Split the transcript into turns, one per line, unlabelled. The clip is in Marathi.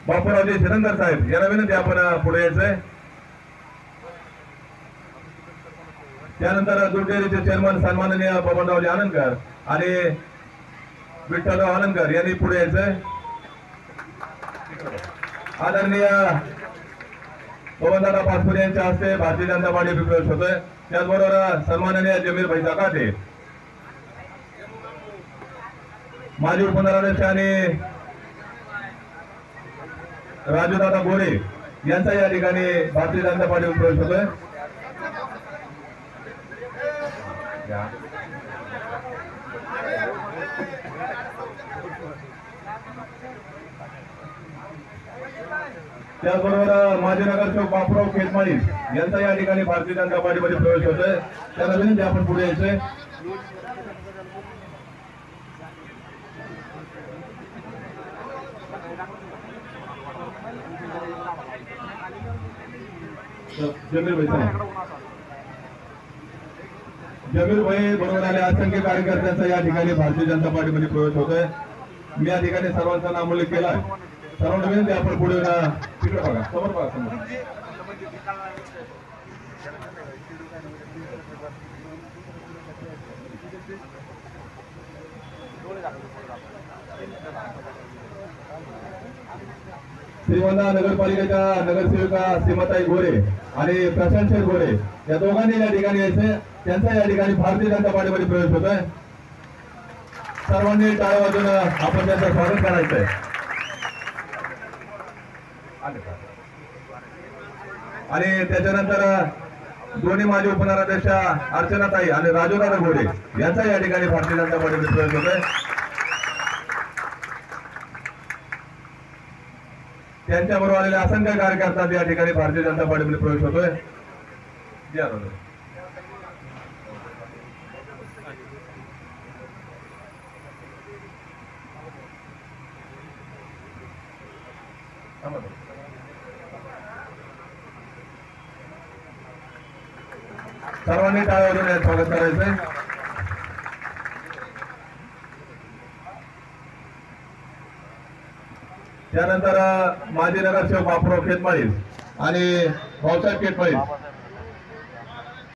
बापूरावजी शिरंदर साहेब यांना विनंती आपण पुढे यायचंय। त्यानंतर दूध डेअरीचे चेअरमन सन्माननीय बबनरावजी आनंदकर आणि विठ्ठलराव आनंदकर यांनी पुढे यायचंय। आदरणीय बबनदादा पाचपुरे यांच्या हस्ते भारतीय जनता पार्टी प्रवेश होतोय। त्याचबरोबर सन्माननीय जमीर भाई जाकाते माजी उपनगराध्यक्ष आणि राजूदादा गोरे यांचा या ठिकाणी भारतीय जनता पार्टी प्रवेश होतोय। त्याचबरोबर माजी नगरसेवक बापूराव खेतमाळी यांचा या ठिकाणी भारतीय जनता पार्टीमध्ये प्रवेश होतोय। त्यांना विनंती आपण पुढे यायचंय। जमीर भाई बरोबर आले असंख्य कार्यकर्त्यांचा या ठिकाणी भारतीय जनता पार्टीमध्ये प्रवेश होतोय। मी या ठिकाणी सर्वांचा नाम उल्लेख केला। सर्वांना विनंती आपण पुढे तिकडे बघा, समोर बघा, समोर। श्रीगोंदा नगरपालिकेच्या नगरसेविका सीमाताई गोरे आणि प्रशांत शेठ गोरे या दोघांनी या ठिकाणी यायचे। त्यांचा या ठिकाणी भारतीय जनता पार्टीमध्ये प्रवेश होतोय। सर्वांनी टाळ्या वाजवून आपण त्यांचं स्वागत करायचंय। आणि त्याच्यानंतर दोन्ही माजी उपनगराध्यक्ष अर्चनाताई आणि राजूदादा गोरे यांचा या ठिकाणी भारतीय जनता पार्टीमध्ये प्रवेश होतोय। त्यांच्याबरोबर आलेल्या असंख्य कार्यकर्त्यांचा या ठिकाणी भारतीय जनता पार्टीमध्ये प्रवेश होतोय। सर्वांनी टाळ्या वाजवून स्वागत करायचंय। त्यानंतर माजी नगरसेवक बापूराव खेतमाळी आणि भाऊसाहेब खेतमाळी